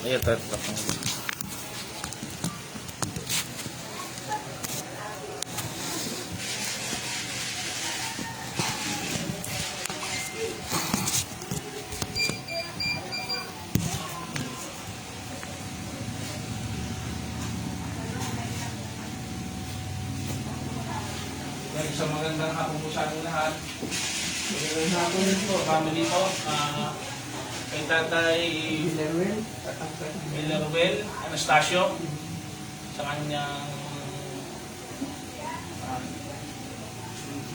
Ito. Isang magandang hapon po sa ating lahat. Magandang hapon din po, family po. Kay Tatay Villaruel Anastasio sa kanyang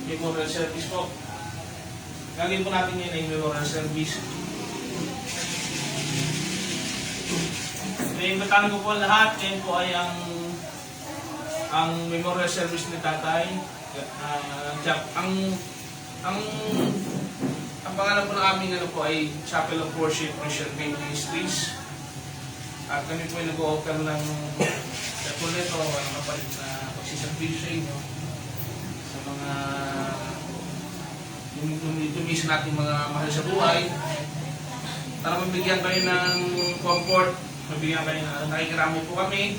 memorial service po. Gagawin po natin yun ay memorial service. Imbitahan ko po lahat. Yan po ay ang memorial service ni Tatay. Ang pangalan po ng aming ay Chapel of Worship Christian Faith Ministries. At kami po ay nag-o-offer ng katulad o kapalit na pagsiservisyo sa inyo sa mga dumis nating mga mahal sa buhay para mabigyan kayo ng comfort, mabigyan kayo ng nakikirami po kami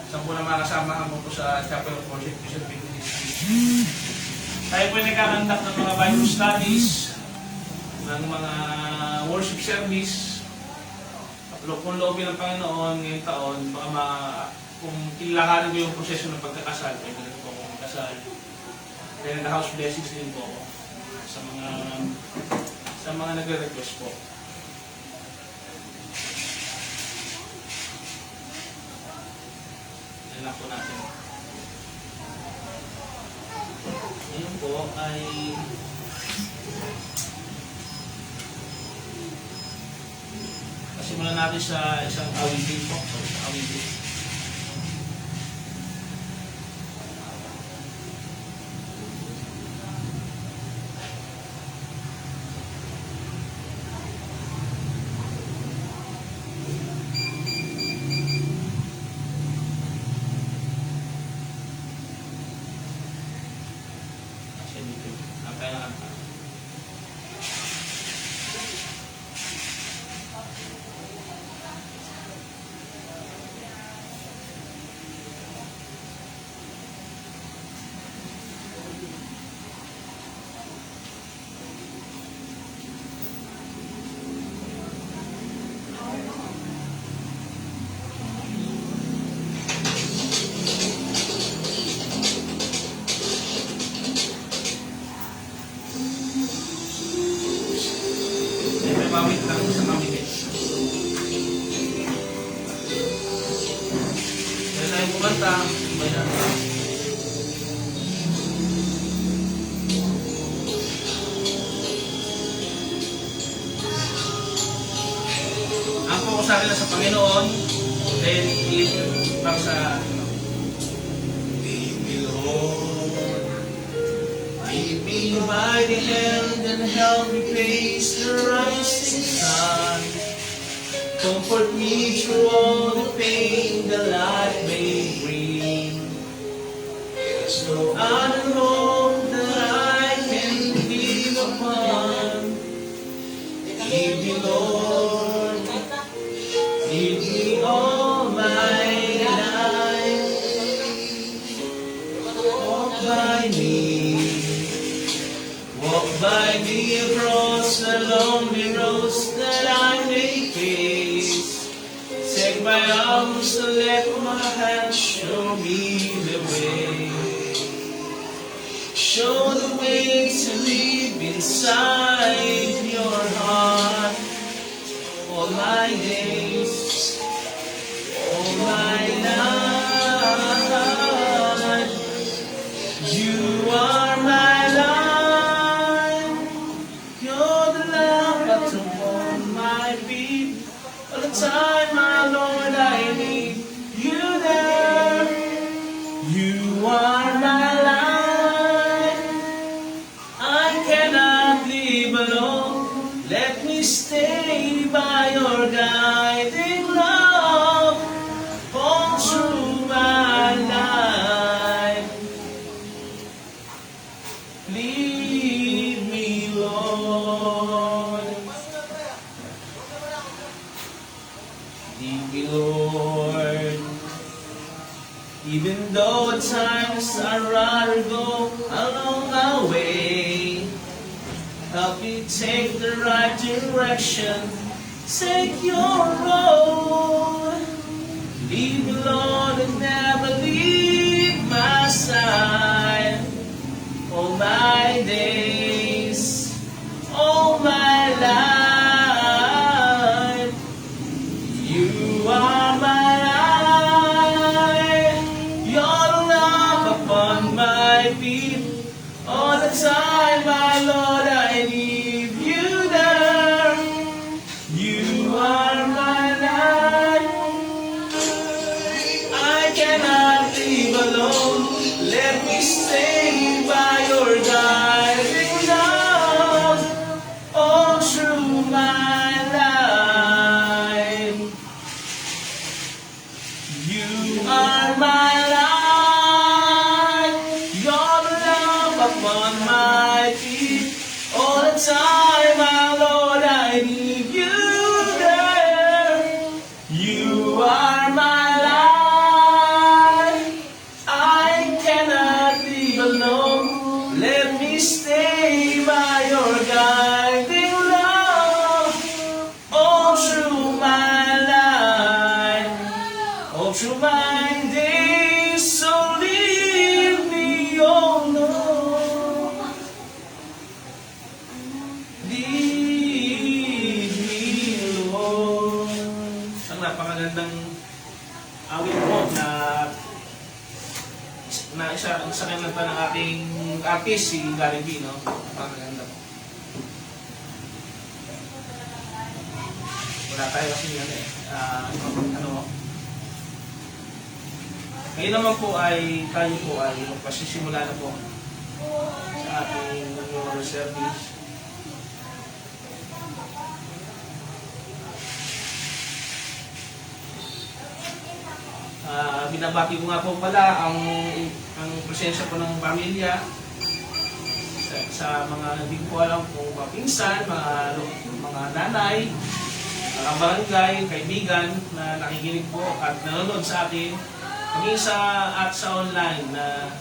sa po na makasama mo po sa Chapel of Worship Christian Faith Ministries. Tayo po ay nagkakandak ng mga Bible studies, ng mga worship service. Kung loobin ng Panginoon ngayong taon, baka kung kailangan mo yung proseso ng pagkakasal, pwede rin po akong kasal. Kaya nag-house blessings din po ako sa mga nagre-request po. Yan lang po natin. Ngayon po ay simulan natin sa isang awitin po. Awitin. Mawit lang sa mamimit. Kaya tayong kumanta, may na. Ang focus sa akin sa Panginoon, then para sa lead me by the hand and help me face the rising sun. Comfort me through all the pain that life may bring. There's no other hope that I can believe upon. Lead me, Lord, lead me all my life. Walk by me. Walk by me across the lonely roads that I may face. Take my arms and let my hands show me the way. Show the way to live inside your heart. All my days, all my life. You are my life. All the time, my Lord, I need you there. You are my life. I cannot live alone. Let me stay by your guiding love all through my life. Lead me, Lord. Even though at times I'd rather go along my way, help me take the right direction, take your road. Lead me, Lord, and never leave my side. All my days, all my life, you are my life. Your love upon my feet. All the time, my Lord, I need you there. You are my life. I cannot live alone. Let me stay by your guiding love all through my life. You are my life. Your love upon my feet. All the time, my Lord, I need you there. You are my life. I cannot live alone. Let me stay by your guiding love all through my life, all through my days. So leave me, oh Lord. Lead me, Lord. Ang napakagandang awit po na isa kinanta ng ating artist, si Gary B, no? Napakaganda po. Wala tayo kasi ngayon naman po ay tayo po ay magpasisimula na po sa ating memorial service. Binabati ko nga po pala ang presensya po ng pamilya sa mga hindi ko alam kung mga pinsan, mga nanay, mga barangay, kaibigan na nakikinig po at nanonood sa atin, kami at sa online na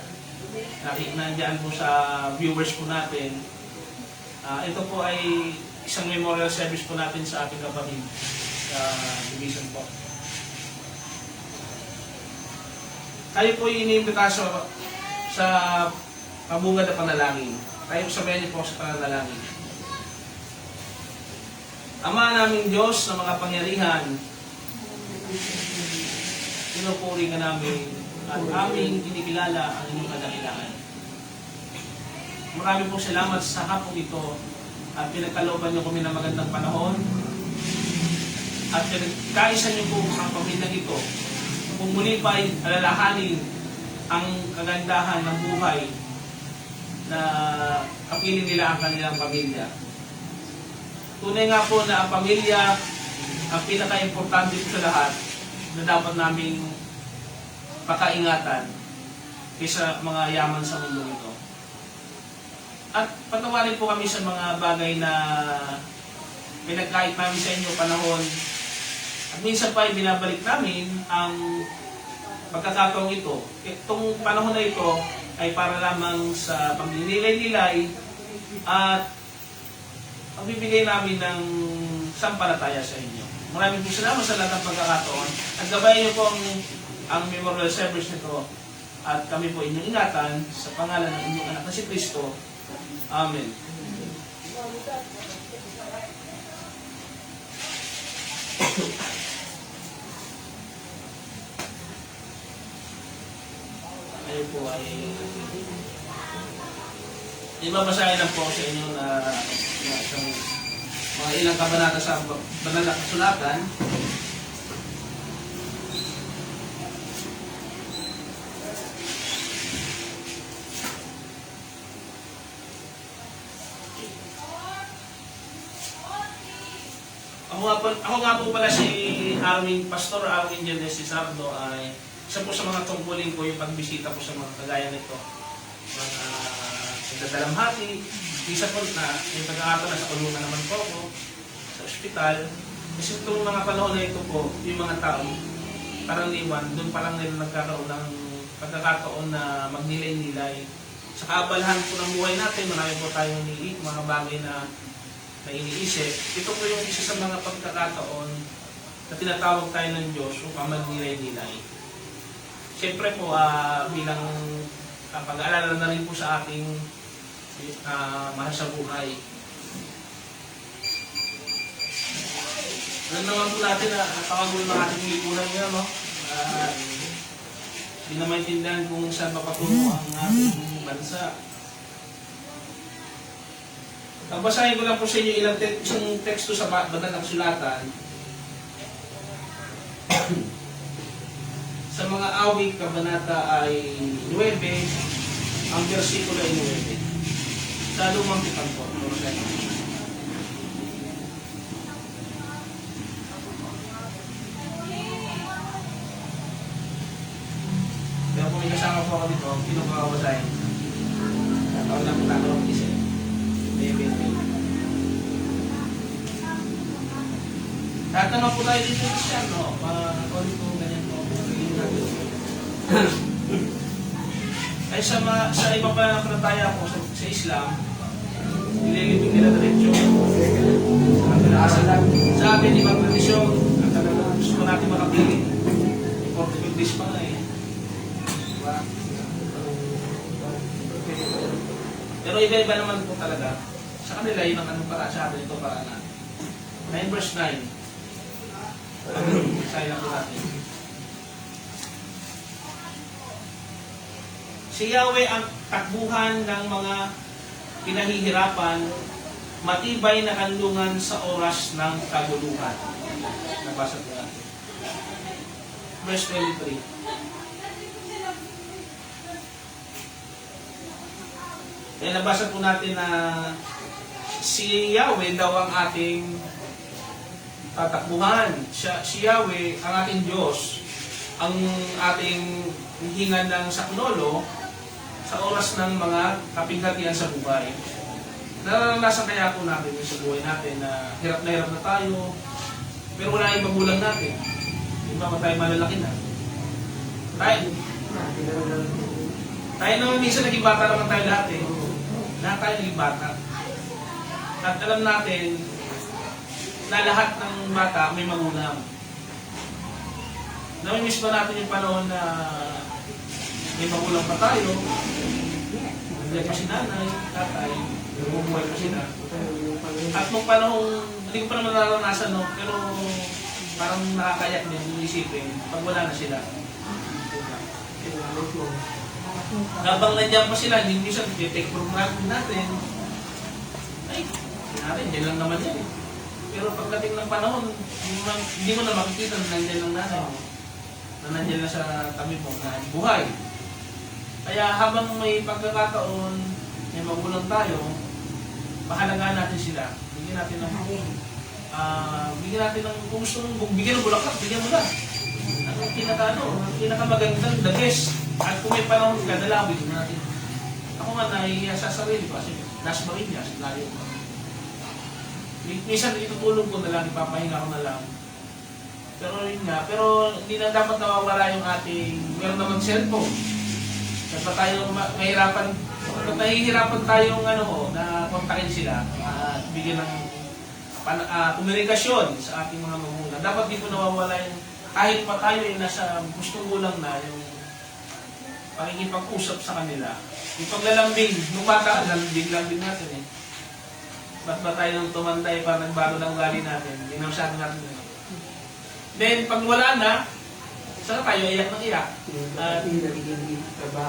nandiyan po sa viewers po natin. Ito po ay isang memorial service po natin sa ating kapatid sa division po. Tayo po iniimbita sa pabungad na panalangin. Tayo sabayan niyo po sa panalangin. Ama naming Diyos na mga pangyarihan, pinupuri ka namin at aming kinikilala ang inyong kadakilaan. Marami pong salamat sa hapong ito at pinagkalooban niyo kami ng magandang panahon at pinagkaisa niyo po ang pamilyang ito kung muli pa ay alalahanin ang kagandahan ng buhay na kapiling nila ang kanilang pamilya. Tunay nga po na ang pamilya ang pinaka-importante po sa lahat na dapat naming pakaingatan kaysa mga yaman sa mundo ito. At patawarin po kami sa mga bagay na pinagkait namin sa inyo panahon. At minsan pa ay binabalik namin ang pagkakataong ito. Itong panahon na ito ay para lamang sa pagninilay-nilay at pagbibigay namin ng sampalataya sa inyo. Maraming po salamat sa lahat ng pagkakataon. At gabayan niyo po ang memorial service nito at kami po inyong ingatan sa pangalan ng inyong anak na si Kristo. Amen. Ayun po ay ibabasahin lang po sa inyo na isang mga ilang kabanata sa banal na kasulatan. Ako nga po pala si Pastor Arwin Genesis Sardo ay isa po sa mga tungkulin ko yung pagbisita po sa mga kagaya nito. Mga nagdadalamhati, isa po na yung pag-aato na sa kulungan naman po ako, sa ospital. Kasi itong mga panahon na ito po, yung mga tao, karaniwan, doon pa lang nila nagkakaroon ng pagkakataon na magnilay-nilay. Sa kaabalahan po ng buhay natin, marami po tayong mga bagay na iniisip. Ito po yung isa sa mga pagkakataon na tinatawag tayo ng Diyos upang magnilay-nilay. Siyempre po, bilang pag-aalala na rin po sa ating mahal sa buhay. Alam naman po natin na tawagon ng ating lipunan ngayon, no? Hindi na maintindihan kung saan papatungo ang ating bansa. Babasahin ko lang po sa inyo ilang teksto sa Banal na Kasulatan. Sa mga awit, kabanata ay 9, ang versikulo ay 9. Sa lumang tipan po. Kaya kung may kasama po ako dito, pinagbabasahin. Tawag lang po natin ang isip. Tatanong po tayo dito siya, no? Ako dito, ganyan po. Ay sa iba pa na panataya po sa Islam, nililibig nila diretsyo. Sa atin, ibang tradisyon, ang talagang gusto natin makapili. 45 days pa nga eh. Diba? Pero iba-iba naman po talaga. Sa kanila, yun ang anong para sa atin ito para na. 9 verse 9. Sayang po natin. Si Yahweh ang takbuhan ng mga pinahihirapan, matibay na kanlungan sa oras ng kaguluhan. Nabasa po natin. Verse 23. Kaya nabasa po natin na si Yahweh daw ang ating tatakbuhan. Si Yahweh ang ating Diyos, ang ating hingan ng saknolo sa oras ng mga kapighatian sa buhay. Naranasan kaya po natin sa buhay natin na hirap na tayo, pero wala yung magulang natin. Di ba tayo malalaki na? Tayo naman minsan naging bata naman tayo lahat eh. Lahat tayo naging bata. At alam natin na lahat ng bata may magulang. Namimiss ba natin yung panahon na may magulang pa tayo, hindi pa si nanay, tatay, bumubuhay pa sila. At nung panahon, hindi ko pa naman naranasan, no? Pero parang nakakayak din yung isipin pag wala na sila. Habang nandiyan pa sila, hindi minsan take for granted natin. Ay, dyan lang naman yan eh. Pero pagdating ng panahon, hindi mo na makikita na nandiyan lang nanay mo. Na nandiyan na sa tabi mo na buhay. Kaya habang may pagkakataon, may magulang tayo, mahalagaan natin sila. Bigyan natin ng kung gusto mong bigyan ng bulaklak, bigyan mo na. Ang pinakamagandang the best. At kung may panahon ka, dalawin natin. Ako nga nahihiya sa sarili ko kasi Las Marinas, layo ko. Minsan itutulong ko na lang, ipapahinga ko na lang. Pero yun nga, pero hindi na dapat nawawala yung ating, meron naman cellphone. Dapat tayo mahirapan, nahihirapan tayong na kontakin sila at bigyan ng komunikasyon sa ating mga magulang. Dapat di po nawawala yung, kahit pa tayo ay nasa gustong gulang na, yung pakikipag-usap sa kanila. Yung paglalambing, nung bata, lambing natin eh. Ba't ba tayo nang tumantay para nagbago ng ugali natin? Hindi na masyado natin yun. Then, pag wala na, saka tayo iyak ng iyak.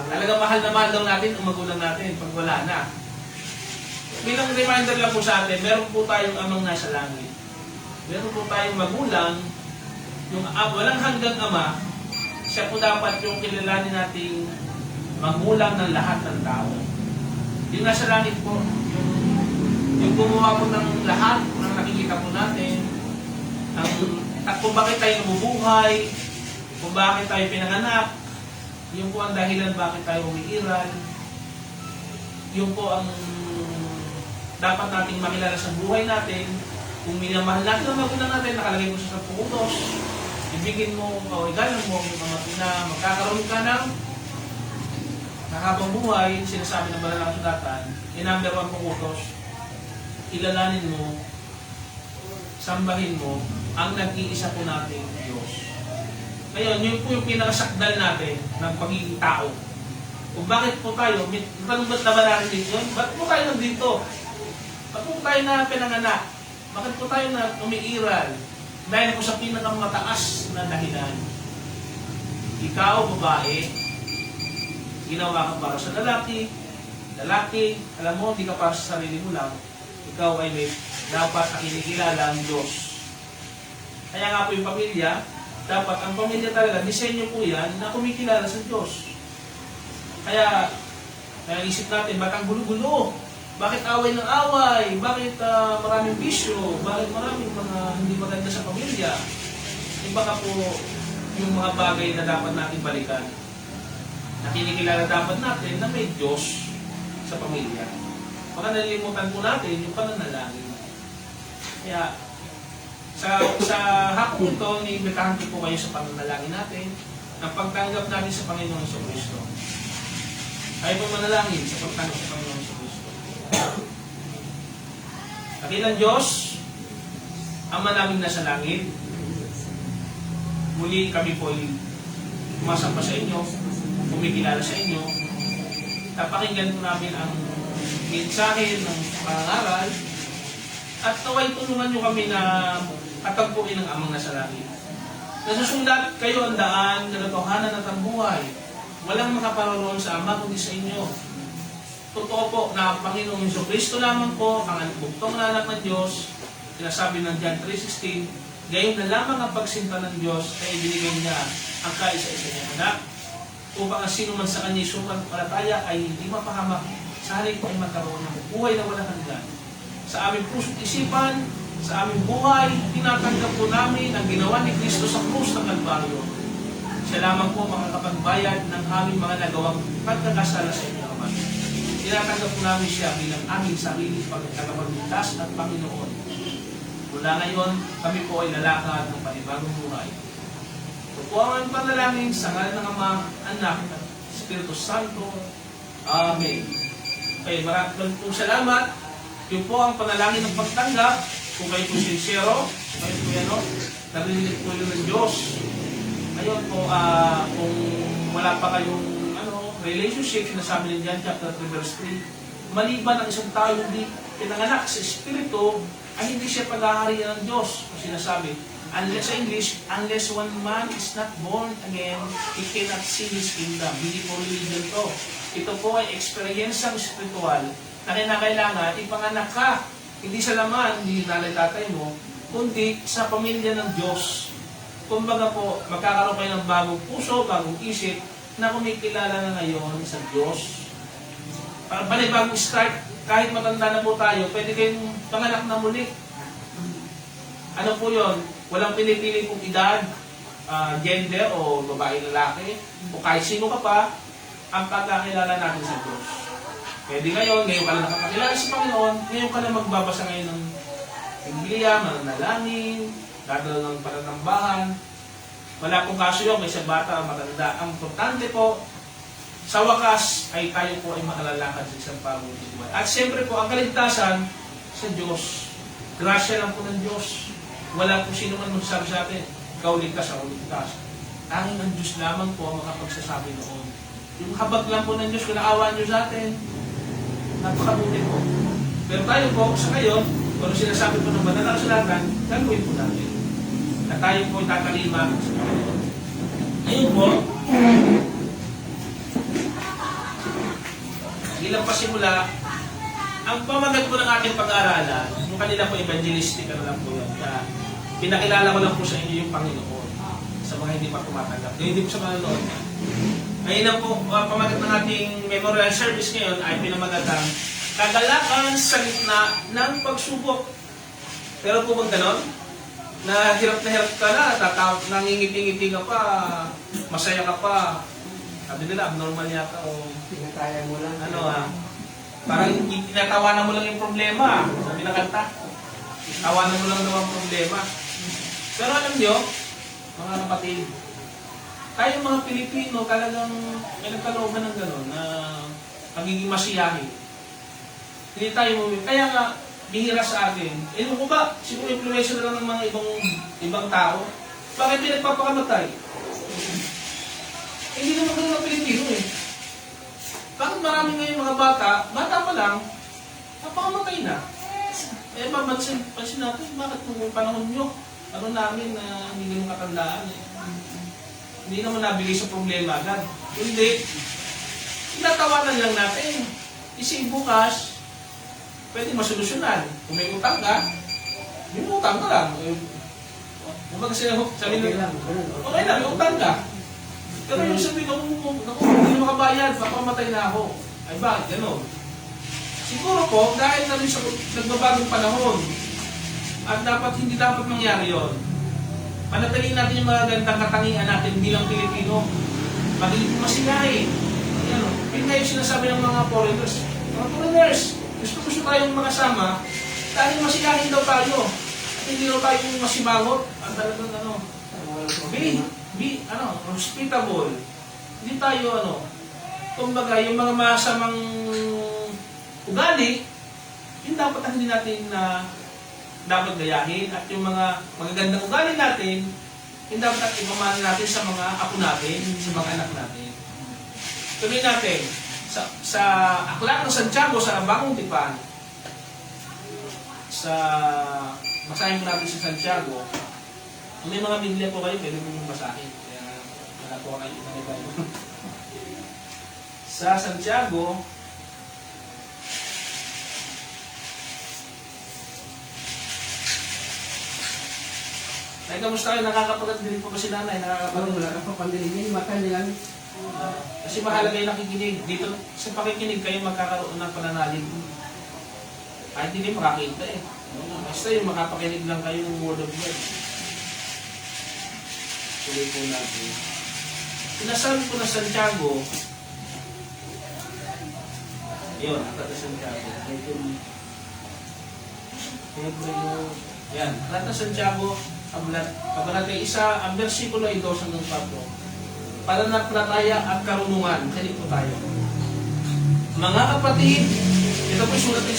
Talagang mahal na mahal daw natin ang magulang natin pag wala na. Bilang reminder lang po sa atin, meron po tayong amang nasa langit. Meron po tayong magulang, yung walang hanggang ama, siya po dapat yung kilalanin nating magulang ng lahat ng tao. Yung nasa langit po, yung gumawa po ng lahat ng nakikita po natin, at kung bakit tayo nabubuhay, kung bakit tayo pinanganak, yung po ang dahilan bakit tayo umiiral, yung po ang dapat nating makilala sa buhay natin, Kung minamahal natin ang magulang natin, nakalagay mo sa 10 utos, ibigin mo, o igalan mo ang mga ina, magkakaroon ka ng habang buhay, sinasabi ng Banal na Kasulatan, number 1 pong utos, ilalanin mo, sambahin mo, ang nag-iisa po nating Diyos. Ngayon, yun po yung pinakasakdal natin ng pagiging tao. Kung bakit po tayo, tanong ba't na ba natin dito yun? Ba't po tayo nandito? Ba't po tayo na pinanganak? Bakit po tayo na umiiral? Dahil po sa pinakamataas na dahilan. Ikaw, babae, ginawa ka para sa lalaki, alam mo, hindi ka para sa sarili mo lang, ikaw ay may dapat ang kinikilala ang Diyos. Kaya nga po yung pamilya, dapat ang pamilya talaga, disenyo po yan na kumikilala sa Diyos. Kaya isip natin, ba't ang gulo-gulo? Bakit away ng away? Bakit maraming bisyo? Bakit maraming mga hindi maganda sa pamilya? Iba ka po yung mga bagay na dapat natin balikan. Na kinikilala dapat natin na may Diyos sa pamilya. Baka nalilimutan po natin yung pananalangin. Kaya, sa hapon ito, niimbitahan ko po kayo sa pananalangin natin na pagtanggap natin sa Panginoon sa Kristo. Tayo po manalangin sa pagtanggap sa Panginoon sa Kristo. Dakilang Diyos, Ama namin nasa langit, muli kami po ay umasamba sa inyo, kumikilala sa inyo, napakinggan po namin ang mensahe ng pangaral, at naway tulungan nyo kami na katagpuin ng Amang nasa langit. Nasusulat kayo ang daan, katotohanan at ang buhay. Walang makaparoroon sa Ama kundi sa inyo. Totoo po na ang Panginoong Jesucristo lamang po, ang buktong na anak ng Diyos, sinasabi ng John 3:16, gayon na lamang ang pagsinta ng Diyos ay ibinigay niya ang kaisa-isa niyang anak, upang ang sino man sa kanya sumampalataya ay hindi mapahamak, sa halip ay magkaroon ng buhay na walang hanggan. Sa aming puso't isipan, sa aming buhay, tinatanggap po namin ang ginawa ni Kristo sa krus ng Kalbaryo. Siya lamang po makakapagbayad ng aming mga nagawang pagkakasala sa inyo, Ama. Tinatanggap po namin siya bilang aming sarili pagkakapagligtas at Panginoon. Mula ngayon, kami po ay lalakad ng panibagong buhay. Ito po ang aming panalangin sa ngalan ng Ama, Anak, at Espiritu Santo. Amen. Okay, maraming po salamat. Yun po ang panalangin ng pagtanggap. Kung kayo po sincero, kayo po yan, narinig po yun ng Diyos. Ngayon po, kung wala pa kayong relationship, sinasabi ni John chapter 3 verse 3, maliban ang isang tao hindi pinanganak sa Espiritu, ay hindi siya paghaharian ng Diyos. Kung sinasabi, unless sa English, unless one man is not born again, he cannot see His kingdom. Hindi po religion to. Ito po ay eksperyensyang spiritual na kinakailangan ipanganak ka, hindi sa laman, hindi nanay tatay mo, kundi sa pamilya ng Diyos. Kumbaga po, magkakaroon kayo ng bagong puso, bagong isip, na kumikilala na ngayon sa Diyos. Para bagong start, kahit matanda na po tayo, pwede kayong panganak na muli. Ano po yun? Walang pinipili kong edad, gender, o babae, lalaki, o kahit sino ka pa, ang pagkakilala natin sa Diyos. Pwede ngayon ka na nakakilala sa Panginoon, ngayon ka na magbabasa ngayon ng Biblia, mananalangin, dadalo ng panatambahan. Wala pong kaso yun, may sa bata, matanda. Ang importante po, sa wakas, ay tayo po ay makalalakad sa isang pagong buhay. At siyempre po, ang kaligtasan sa Diyos. Grasya lang po ng Diyos. Wala po sino man magsasabi sa atin, ikaw ligtas, ako ligtas. Tanging ang Diyos lamang po ang makapagsasabi noon. Yung habag lang po ng Diyos, kung naawa Diyos sa atin, napakabuti po. Pero tayo po, sa ngayon, kung sinasabi po ng Banal na Kasulatan, gagawin po natin. At tayo po tatalima sa Panginoon. Ngayon po, ilang pasimula, ang pamagat po ng ating pag-aaralan, yung kanila po evangelistic, ano lang po yun. Kaya, pinakilala ko lang po sa inyo yung Panginoon sa mga hindi pa tumatanggap. Hindi po sa manonood. Ngayon lang po, pamagat ng ating memorial service ngayon ay pinamagatang kagalakan sa gitna ng pagsubok. Pero po bang ganon? Na hirap ka na, nangingiti-ngiti ka pa, masaya ka pa. Sabi nila, abnormal yata o pinakaya mo lang. Parang tinatawanan mo lang yung problema. Sabi na kanta. Tawanan mo lang daw ang problema. Pero alam nyo, mga kapatid, tayong mga Pilipino talagang may nagkalooban ng gano'n na pagiging masiyahin. Hindi tayo kaya nga, bihira sa akin. Ewan ko ba, siguro influensya na lang ng mga ibang tao. Bakit pinagpapakamatay? Hindi naman ganun ang Pilipino eh. Bakit marami ngayon mga bata pa lang, napakamatay na? Eh, pansin natin, bakit nung panahon nyo, ano namin na hindi naman katandaan eh. Hindi naman nabili sa problema agad. Hindi. Tinatawanan lang natin. Kasi bukas, pwede masolusyonan. Kung may utang ka, may utang ka lang. Kumbaga sabi nila, okay lang, may utang ka. Pero yung sabi ko, hindi na makabayad, makamatay na ako. Ay bakit? Gano'n. Siguro po, dahil na rin sa nagbabagong panahon, at hindi dapat mangyari yon. Panatiliin natin yung mga gandang katangian natin bilang Pilipino. Magiging masigahin. Yun nga yung sinasabi ng mga foreigners. Mga foreigners, gusto tayong makasama dahil masigahin daw tayo. At hindi daw tayo masimangot. Ang talagang hospitable. Hindi tayo kumbaga yung mga masamang ugali, yun dapat ang hindi natin dapat gayahin, at yung mga magagandang ugali natin, yun dapat ipamana natin sa mga apo natin, sa mga anak natin. Tuloy natin, sa Aklat ng Santiago, sa Bagong Tipan, basahin natin sa Santiago. Kung may mga Biblia po kayo, pwede mo basahin. Kaya wala po kayo ito. Sa Santiago, ay, kamusta kayo? Nakakapagdinig po ba si nanay? Wala ka pa pandiligin, makandilan. Kasi mahalaga yung nakikinig. Dito, sa pakikinig kayo magkakaroon ng pananalig. Kahit hindi makakita eh. Basta yung makapakinig lang kayo ng Word of God. Tuloy po natin. Sinasabi ko na Santiago, yun, Aklat ng Santiago. Yan, Aklat ng Santiago, Kabanatay 1, ang versikulo ay 2 hanggang 4. Pananampalataya at karunungan. Kaya po tayo. Mga kapatid, ito po sulat ni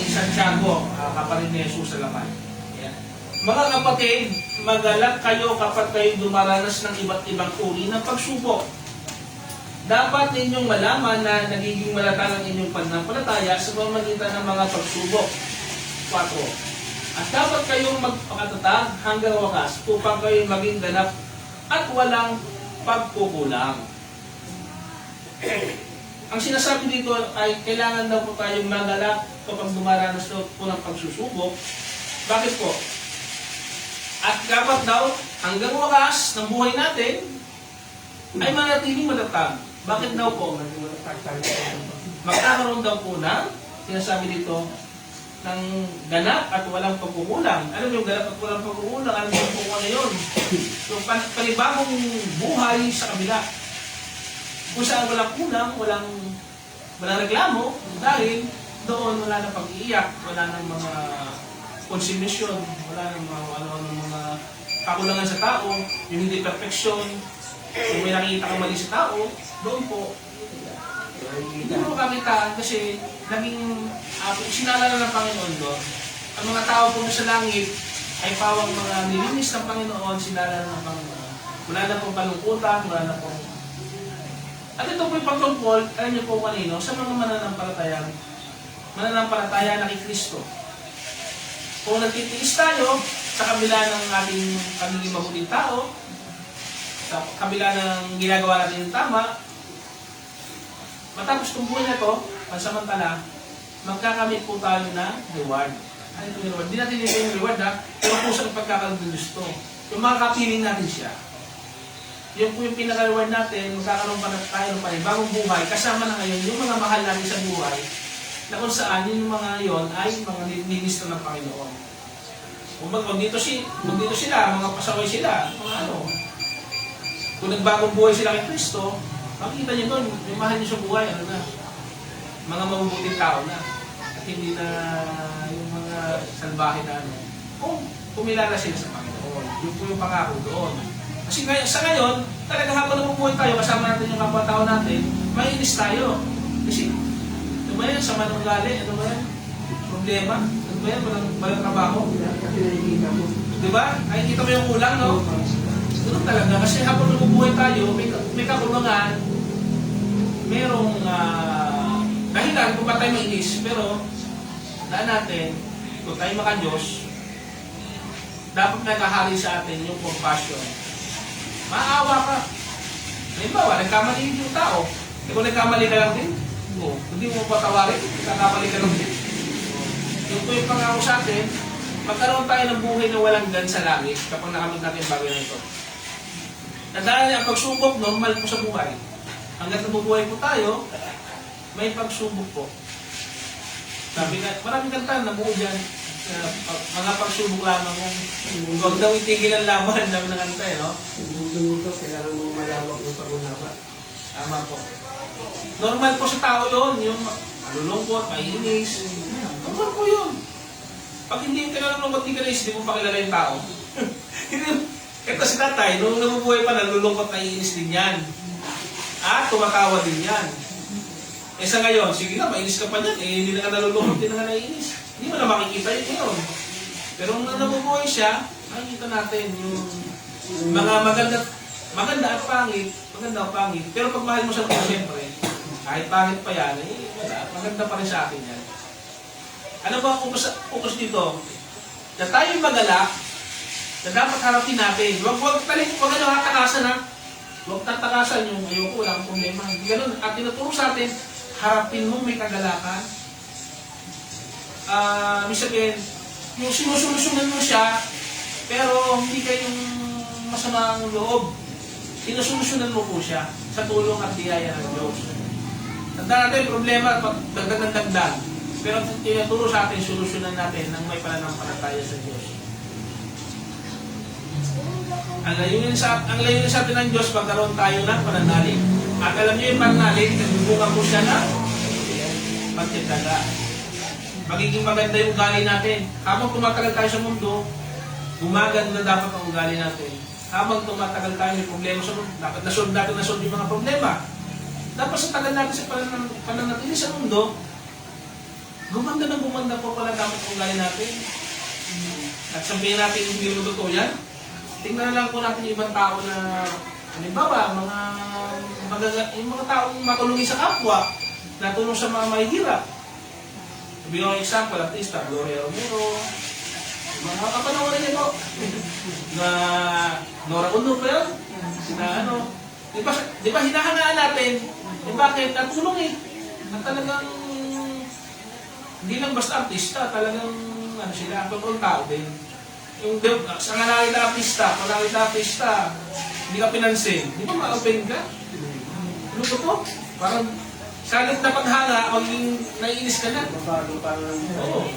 Santiago, kapatid ni Jesus sa laman. Yan. Mga kapatid, magalak kayo kapag kayo dumaranas ng iba't ibang uri ng pagsubok. Dapat ninyong malaman na nagiging malatag ang inyong pananampalataya sa pamamagitan ng mga pagsubok. 4. At dapat kayong magpakatatag hanggang wakas upang kayo maging ganap at walang pagkukulang. Ang sinasabi dito ay kailangan daw po tayong magalak kapag dumaranas po ng pagsusubok. Bakit po? At dapat daw hanggang wakas ng buhay natin ay manatiling matatag. Bakit daw po? Magkakaroon daw po na, sinasabi dito, ng ganap at walang pagkukulang. Alam mo yung ganap at walang pagkukulang? Alam mo yung ano yun? Yung panibagong buhay sa kabila. Kung saan walang kulang, walang reklamo, dahil doon wala na pag-iiyak, wala na mga konsumisyon, wala na mga kakulangan sa tao, yung hindi perfeksyon, kung may nakikita kang mali sa tao, doon po, hindi mo kakitaan kasi naging sinalala ng Panginoon doon. Ang mga tao po sa langit ay pawang mga nilinis ng Panginoon, sinalala ng Panginoon. Wala na pong kalungkutan, wala na pong... At ito po yung pagtungkol, alam niyo po kanino, sa mga mananampalataya na kay Kristo. Kung nagtitiis tayo sa kabila ng ating pagiging mabuting tao, sa kabila ng ginagawa natin yung tama, matapos kung buhay na ito, pansamantala, magkakamit po tayo na reward. Ano itong reward? Hindi natin ito yung reward pero po sa pagkakaroon ng gusto. Yung makakapiling natin siya. Yun po yung pinaka-reward natin, magkakaroon pa na tayo ng panibagong buhay, kasama na ngayon yung mga mahal natin sa buhay, na kung saan yung mga yon ay mga nilista ng Panginoon. Kung dito sila, mga pasaway sila, mga kung nagbagong buhay sila kay Kristo, makikita niyo doon, yung mahal niyo sa buhay, mga mabubuting tao na. At hindi na yung mga salbahe na ano, kung kumilala sila sa Panginoon. Yun po yung pangako doon. Kasi sa ngayon, talaga habang namumuhay tayo, kasama natin yung kapwa-tao natin, mainis tayo. Kasi, ano ba yan? Sama ng ugali? Ano ba yan? Problema? Ano ba yan? Walang trabaho? Kasi nakikita mo. Diba? Ay, kita mo yung ulang, no? Ganun talaga. Kasi habang namumuhay tayo, may kakulungan, merong dahilan kung ba't tayo mainis. Pero, daan natin, kung tayo maka-Diyos, dapat nakahari sa atin yung compassion. Maawa ka. Halimbawa, nagkamali yung tao. E kung nagkamali ka lang din, hindi mo patawarin, nagkamali ka lang din. Yung po yung pangako sa atin, magkaroon tayo ng buhay na walang gan sa langit kapag nakamit natin yung bagay na ito. Tandaan niya, ang pagsubok, normal po sa buhay. Hanggat nabubuhay po tayo, may pagsubok po. Sabi nga, maraming kanta, nabuo dyan. Mga pagsubok lamang yan. Huwag daw itigil ang laban, dami ng kanta no? Yung ito, kailangan mo malawak yung pag-unaba. Tama po. Normal po sa tao yun, yung malulungkot, maiinis. Normal po yun. Pag hindi ka nalulungkot, hindi ka naisip, hindi mo pakilala yung tao. Ito si tatay, nung nabubuhay pa, nalulungkot, maiinis din yan. At tumatawa din yan. Eh sa ngayon, sige na, mainis ka pa dyan, eh hindi na ka nalulungkot, hindi na ka naiinis. Hindi mo na makikita yun ngayon. Pero nung nabubuhay siya, makikita natin yung mga maganda at pangit, maganda at pangit. Pero pag mahal mo siya, siyempre, kahit pangit pa yan, eh, wala, maganda pa rin sa akin yan. Ano ba ang focus dito? Na tayo'y magalak, na dapat harapin natin. Huwag ano hatakasan ha. Huwag tatakasan yung ayoko, wala akong problema. Hindi ganun. At tinuturo sa atin, harapin mo may kagalakan. Sabihin, yung sinusolusyonan mo siya, pero hindi kayong masama ang loob. Sinusolusyonan mo po siya sa tulong at biyaya ng Diyos. Tandaan natin, problema, dagdag ng dagdag. Pero tinuturo sa atin, solusyonan natin ng may pananampalataya sa Diyos. Ang layunin sa atin ng Diyos, pagkaroon tayo ng pananalig. At alam niyo yung pananalig, nagbubunga po siya na pagtitaga. Magiging maganda yung ugali natin. Habang tumatagal tayo sa mundo, gumaganda dapat ang ugali natin. Habang tumatagal tayo may problema sa mundo, dapat nasolve yung mga problema. Dapat sa tagal natin sa pananatili sa mundo, gumanda po pala dapat ang ugali natin. At sabihin natin hindi mo totoo yan. Tingnan na lang po natin yung ibang tao na, halimbawa, yung mga taong matulungi sa kapwa, na tulong sa mga mahihirap. Sabihin ko example, artista, Gloria Romero, mga kapanawarin niya po, na Nora Uno pa yun, na ano, di ba hinahangaan natin, bakit natulong at talagang, hindi lang basta artista, talagang, sila, ang tao din. Yung sa nga nakita artista, hindi ka pinansin, di ba ma-open ka? Ano ba po? Parang, salit na paghanga, maging naiinis ka na. Oo.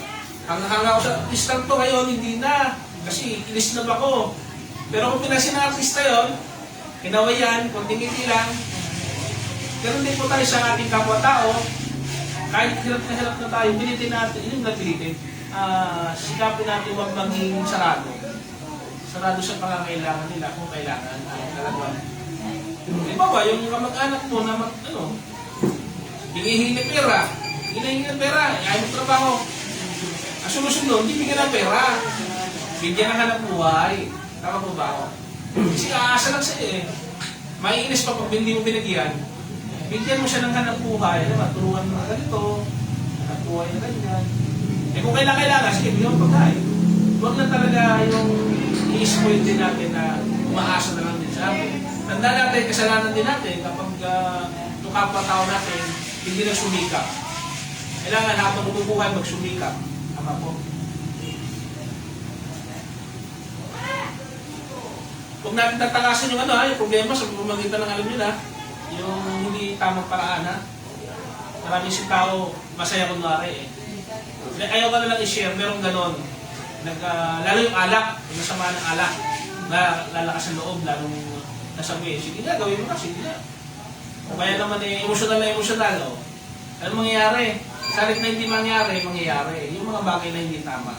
Hanga ako sa artista to ngayon, hindi na. Kasi inis na ba ko? Pero kung pinansin ng artista yun, kinawayan, konting ngiti lang. Pero hindi po tayo sa ating kapwa-tao, kahit hirap na tayo, pilitin natin, yun na pilitin. Sikapin natin huwag maging sarado. Sarado sa pangangailangan nila kung kailangan. Talagang. Di ba ba, yung kamag-anak mo na hinihingi ng pera. Ayaw mo trabaho. Ang solusyon doon, hindi bigyan ng pera. Bigyan ng hanap buhay. Tama po ba ako? Kasi aasa lang sa'yo eh. Maiinis pa pag hindi mo binigyan. Bigyan mo siya ng hanap buhay. Turuan mo na ganito. Hanap buhay na ganyan. Eh kung kailangan, sige, bigyan mo pagkain. Huwag na talaga yung i-spoil din natin na umaasa na lang din sa amin. Tandaan natin, kasalanan din natin kapag itong kapwa-tao natin, hindi na sumikap. Kailangan habang bumubuhay magsumikap. Tama po. Huwag natin tatakasan yung yung problema sa pamamagitan ng alam nyo na, yung hindi tamang paraan ha. Maraming si tao masaya kunwari eh. Ayaw ka na lang i-share, merong ganon. Lalo yung alak, yung nasama ng alak, na lalakas ang loob, lalong nasabi, sige nga, gawin mo na, sige nga. O kaya naman emosyonal na emosyonal. Ano mangyayari? Salit na hindi mangyayari. Yung mga bagay na hindi tama.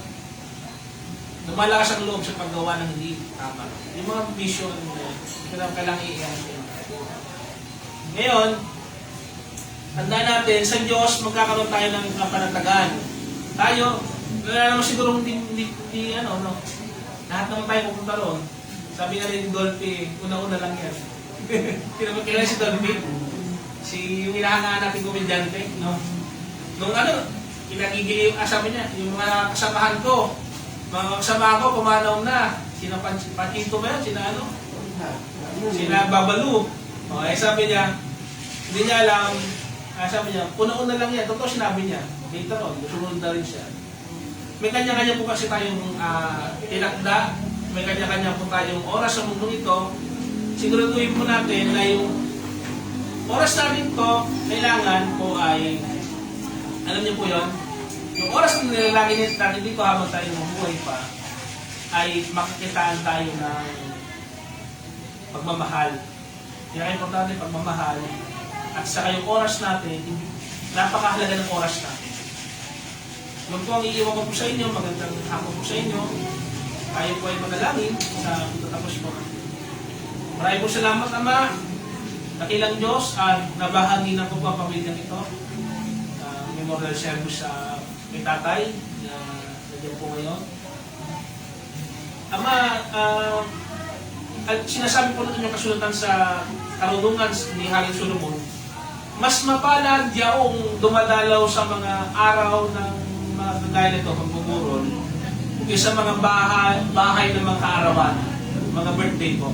Lumalakas ang loob sa paggawa ng hindi tama. Yung mga bisyo, hindi ko na kailangang i-iyan. Ngayon, tandaan natin, sa Diyos, magkakaroon tayo ng kapanatagan. Tayo, wala naman siguro hindi ano, no? Lahat naman tayo pupunta roon. Sabi nga rin ni Dolphy, una-una lang yan. Hindi naman kailan si Dolphy. Yung hinahangaan natin komedyante, no? Nung ano, kinagigili yung sabi niya, yung mga kasamahan ko, mga kasamahan ko, pumanaw na. Sina Pachito ba yan? Sina ano? Sina Babalu. Okay, sabi niya, hindi niya alam, sabi niya, una-una lang yan. Totoo sinabi niya. Later on, sumunod na rin siya. May kanya-kanya po kasi tayong tinakda. May kanya-kanya po tayong oras sa mundo ito. Siguraduhin po natin na yung oras natin to, kailangan po ay, alam niyo po yon, yung oras na nilalagay natin dito habang tayo mabuhay pa, ay makikitaan tayo ng pagmamahal. Kaya importante pagmamahal. At saka yung oras natin, napakahalaga ng oras natin. Yun po ang iiwan ko po sa inyo, magandang hapon po sa inyo. Tayo po ay manalangin sa tatapos po. Maraming po salamat, Ama, dakilang Diyos, at nabahagi na po ang pamilyang ito. Memorial service sa may tatay na nandiyan po ngayon. Ama, at sinasabi po natin yung kasulatan sa karunungan ni Haring Solomon, mas mapalad yaong dumadalaw sa mga araw ng mga kagaya nito, pagbuburol, kaysa mga bahay ng mga kaarawan, mga birthday ko.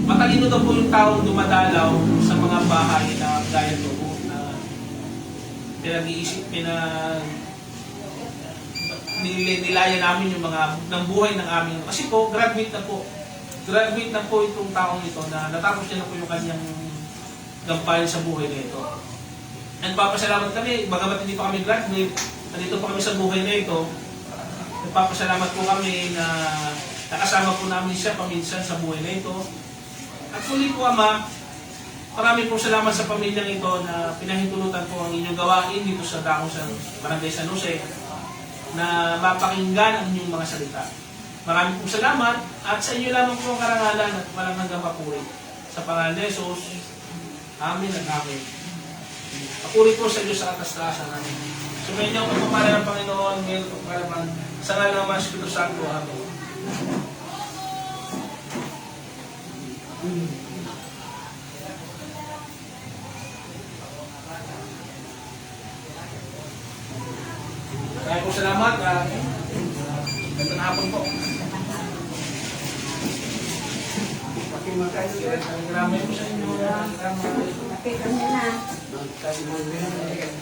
Matalino daw po yung taong dumadalaw sa mga bahay na kagaya nito, na pinag-iisip, nilaya namin yung mga ng buhay ng aming, kasi po, graduate na po itong taong ito na natapos niya na po yung kanyang gampayan sa buhay na ito. And papasalamat kami, bagamat hindi pa kami graduate, nandito pa kami sa buhay na ito, nagpapasalamat po kami na nakasama po namin siya paminsan sa buhay na ito. At muli po, Ama, marami po salamat sa pamilyang ito na pinahintulutan po ang inyong gawain dito sa Dako sa Barangay San Jose na mapakinggan ang inyong mga salita. Maraming pong salamat at sa inyo lamang po ang karangalan at walang hanggang papuri. Sa pangalan ni Jesus, Amen at Amen. Papuri po sa Diyos sa katas-taasan namin. Sumayin niyo ang pagpapala ng Panginoon, ngayon po kalaman, sa ngalan ng mga Espiritu Santo. Amen. Maraming po salamat. Gandang hapon po. Pakimakain sila. Maraming po sa inyo. Nakita niya na. Magkasimang rin.